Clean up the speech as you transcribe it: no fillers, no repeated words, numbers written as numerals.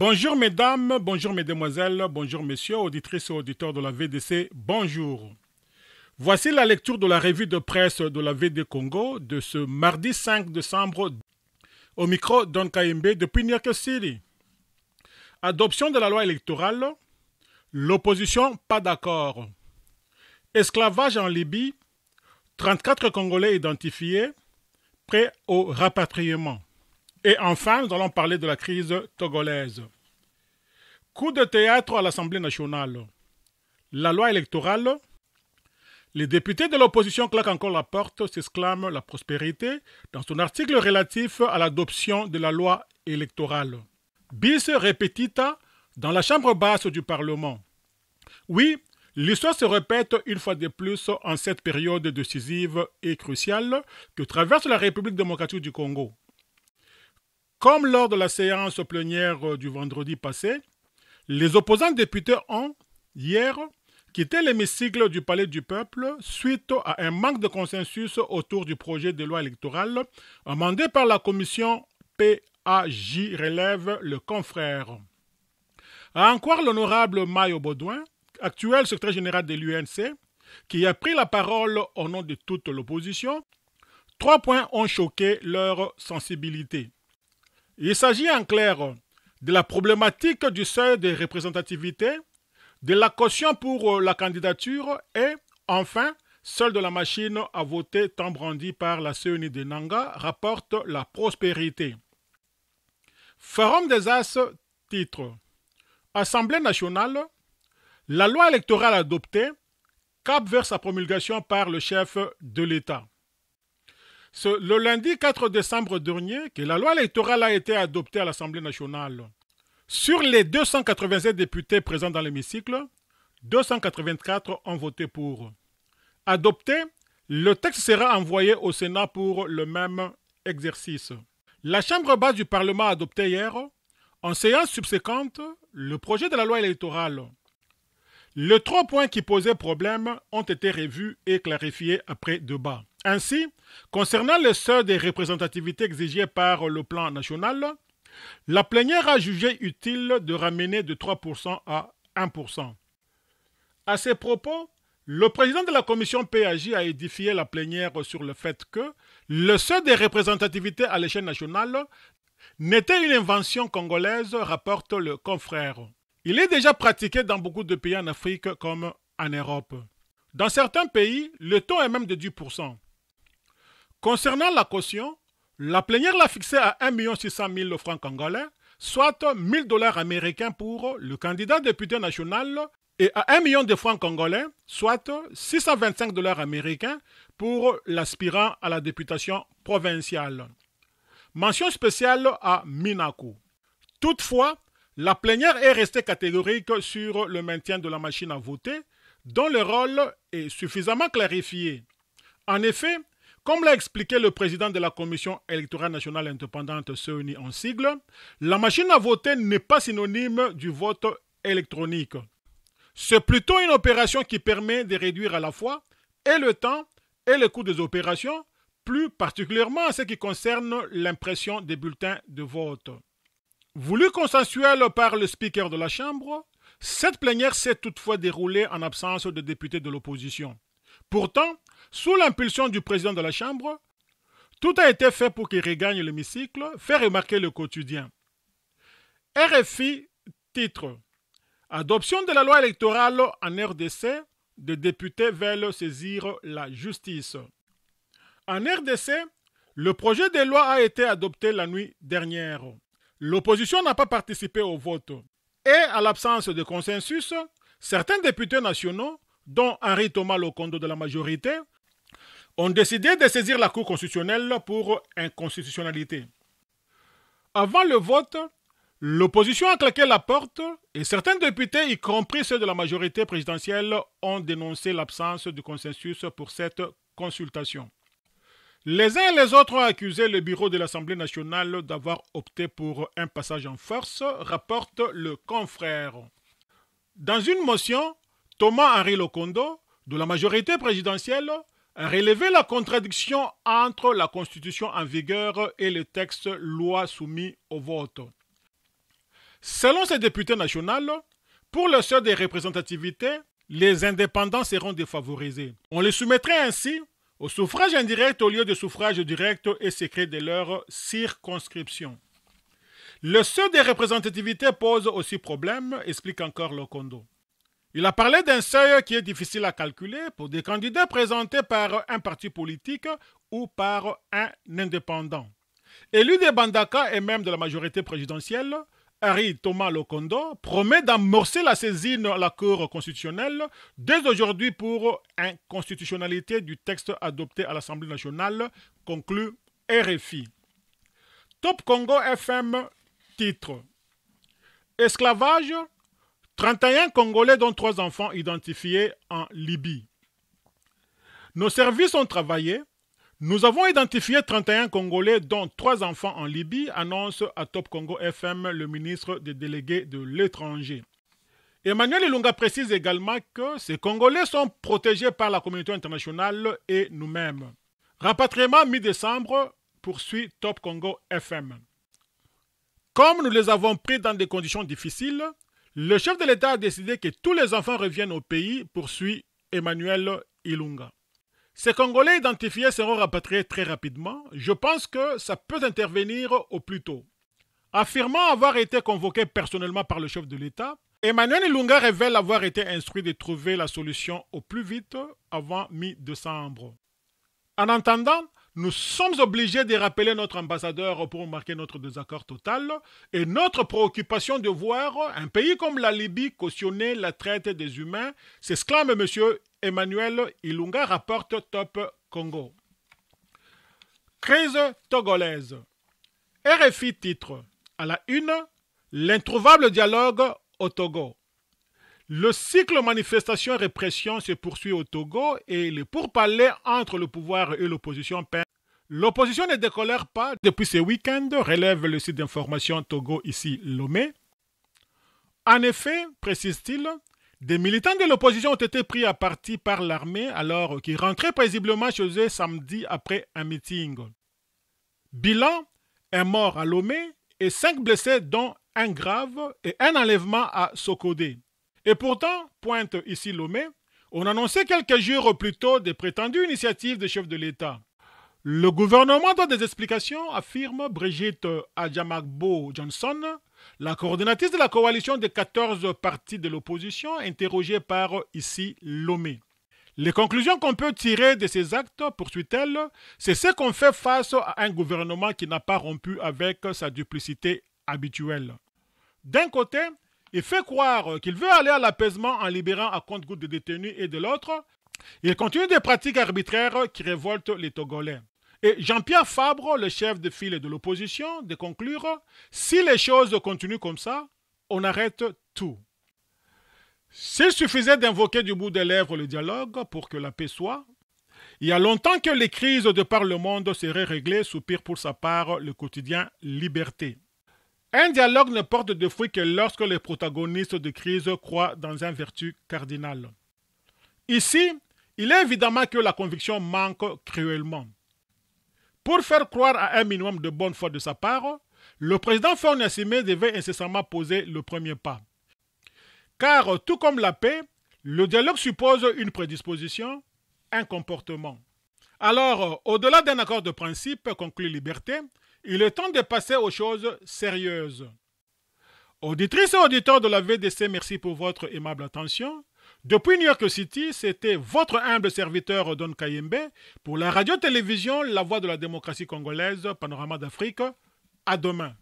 Bonjour mesdames, bonjour mesdemoiselles, bonjour messieurs, auditrices et auditeurs de la VDC, bonjour. Voici la lecture de la revue de presse de la VD Congo de ce mardi 5 décembre au micro Don Kayembe depuis New York City. Adoption de la loi électorale, l'opposition pas d'accord. Esclavage en Libye, 34 Congolais identifiés, prêts au rapatriement. Et enfin, nous allons parler de la crise togolaise. Coup de théâtre à l'Assemblée nationale. La loi électorale. Les députés de l'opposition claquent encore la porte, s'exclame la prospérité, dans son article relatif à l'adoption de la loi électorale. Bis repetita dans la chambre basse du Parlement. Oui, l'histoire se répète une fois de plus en cette période décisive et cruciale que traverse la République démocratique du Congo. Comme lors de la séance plénière du vendredi passé, les opposants députés ont, hier, quitté l'hémicycle du Palais du Peuple suite à un manque de consensus autour du projet de loi électorale amendé par la commission PAJ, relève le confrère. À en croire l'honorable Mayo Baudouin, actuel secrétaire général de l'UNC, qui a pris la parole au nom de toute l'opposition, 3 points ont choqué leur sensibilité. Il s'agit en clair de la problématique du seuil de représentativité, de la caution pour la candidature et, enfin, celle de la machine à voter tant brandie par la CENI de Nanga rapporte la prospérité. Forum des As titre Assemblée nationale, la loi électorale adoptée, cap vers sa promulgation par le chef de l'État. C'est le lundi 4 décembre dernier que la loi électorale a été adoptée à l'Assemblée nationale. Sur les 287 députés présents dans l'hémicycle, 284 ont voté pour. Adopté, le texte sera envoyé au Sénat pour le même exercice. La Chambre basse du Parlement a adopté hier, en séance subséquente, le projet de la loi électorale. Les 3 points qui posaient problème ont été revus et clarifiés après débat. Ainsi, concernant le seuil de représentativité exigé par le plan national, la plénière a jugé utile de ramener de 3% à 1%. À ces propos, le président de la commission PAJ a édifié la plénière sur le fait que le seuil de représentativité à l'échelle nationale n'était une invention congolaise, rapporte le confrère. Il est déjà pratiqué dans beaucoup de pays en Afrique comme en Europe. Dans certains pays, le taux est même de 10%. Concernant la caution, la plénière l'a fixée à 1 600 000 francs congolais, soit 1 000 $ américains pour le candidat député national et à 1 million de francs congolais, soit 625 $ américains pour l'aspirant à la députation provinciale. Mention spéciale à Minaku. Toutefois, la plénière est restée catégorique sur le maintien de la machine à voter, dont le rôle est suffisamment clarifié. En effet, comme l'a expliqué le président de la Commission électorale nationale indépendante CENI en sigle, la machine à voter n'est pas synonyme du vote électronique. C'est plutôt une opération qui permet de réduire à la fois et le temps et le coût des opérations, plus particulièrement en ce qui concerne l'impression des bulletins de vote. Voulu consensuel par le speaker de la Chambre, cette plénière s'est toutefois déroulée en absence de députés de l'opposition. Pourtant, sous l'impulsion du président de la Chambre, tout a été fait pour qu'il regagne l'hémicycle, fait remarquer le quotidien. RFI titre Adoption de la loi électorale en RDC, des députés veulent saisir la justice. En RDC, le projet de loi a été adopté la nuit dernière. L'opposition n'a pas participé au vote. Et à l'absence de consensus, certains députés nationaux, dont Henri Thomas Lokondo de la majorité, ont décidé de saisir la Cour constitutionnelle pour inconstitutionnalité. Avant le vote, l'opposition a claqué la porte et certains députés, y compris ceux de la majorité présidentielle, ont dénoncé l'absence de consensus pour cette consultation. Les uns et les autres ont accusé le bureau de l'Assemblée nationale d'avoir opté pour un passage en force, rapporte le confrère. Dans une motion, Thomas-Henri Lokondo, de la majorité présidentielle, a relevé la contradiction entre la Constitution en vigueur et le texte loi soumis au vote. Selon ces députés nationaux, pour le seuil des représentativités, les indépendants seront défavorisés. On les soumettrait ainsi au suffrage indirect au lieu de suffrage direct et secret de leur circonscription. Le seuil des représentativités pose aussi problème, explique encore Lokondo. Il a parlé d'un seuil qui est difficile à calculer pour des candidats présentés par un parti politique ou par un indépendant. Élu des Bandaka et même de la majorité présidentielle, Harry Thomas Lokondo promet d'amorcer la saisine à la Cour constitutionnelle dès aujourd'hui pour inconstitutionnalité du texte adopté à l'Assemblée nationale, conclut RFI. Top Congo FM titre Esclavage, 31 Congolais dont 3 enfants identifiés en Libye. Nos services ont travaillé. Nous avons identifié 31 Congolais dont 3 enfants en Libye, annonce à Top Congo FM le ministre des délégués de l'étranger. Emmanuel Ilunga précise également que ces Congolais sont protégés par la communauté internationale et nous-mêmes. Rapatriement mi-décembre, poursuit Top Congo FM. Comme nous les avons pris dans des conditions difficiles, le chef de l'État a décidé que tous les enfants reviennent au pays, poursuit Emmanuel Ilunga. Ces Congolais identifiés seront rapatriés très rapidement. Je pense que ça peut intervenir au plus tôt. Affirmant avoir été convoqué personnellement par le chef de l'État, Emmanuel Ilunga révèle avoir été instruit de trouver la solution au plus vite avant mi-décembre. En attendant, nous sommes obligés de rappeler notre ambassadeur pour marquer notre désaccord total et notre préoccupation de voir un pays comme la Libye cautionner la traite des humains, s'exclame M. Emmanuel Ilunga, rapporte Top Congo. Crise togolaise. RFI titre à la une l'introuvable dialogue au Togo. Le cycle manifestation-répression se poursuit au Togo et les pourparlers entre le pouvoir et l'opposition peinent. L'opposition ne décolère pas depuis ce week-end, relève le site d'information Togo ici Lomé. En effet, précise-t-il, des militants de l'opposition ont été pris à partie par l'armée alors qu'ils rentraient paisiblement chez eux samedi après un meeting. Bilan, un mort à Lomé et 5 blessés dont un grave et un enlèvement à Sokodé. Et pourtant, pointe ici Lomé, on annonçait quelques jours plus tôt des prétendues initiatives des chefs de l'État. Le gouvernement donne des explications, affirme Brigitte Adjamagbo Johnson, la coordinatrice de la coalition des 14 partis de l'opposition, interrogée par ici Lomé. Les conclusions qu'on peut tirer de ces actes, poursuit-elle, c'est ce qu'on fait face à un gouvernement qui n'a pas rompu avec sa duplicité habituelle. D'un côté, il fait croire qu'il veut aller à l'apaisement en libérant à compte-gouttes des détenus et de l'autre, il continue des pratiques arbitraires qui révoltent les Togolais. Et Jean-Pierre Fabre, le chef de file de l'opposition, de conclure « Si les choses continuent comme ça, on arrête tout ». S'il suffisait d'invoquer du bout des lèvres le dialogue pour que la paix soit, il y a longtemps que les crises de par le monde seraient réglées, soupire pour sa part le quotidien Liberté. Un dialogue ne porte de fruits que lorsque les protagonistes de crise croient dans une vertu cardinale. Ici, il est évidemment que la conviction manque cruellement. Pour faire croire à un minimum de bonne foi de sa part, le président Faure Gnassingbé devait incessamment poser le premier pas. Car, tout comme la paix, le dialogue suppose une prédisposition, un comportement. Alors, au-delà d'un accord de principe, conclut Liberté, il est temps de passer aux choses sérieuses. Auditrices et auditeurs de la VDC, merci pour votre aimable attention. Depuis New York City, c'était votre humble serviteur Don Kayembe pour la radio-télévision La Voix de la démocratie congolaise, Panorama d'Afrique. À demain.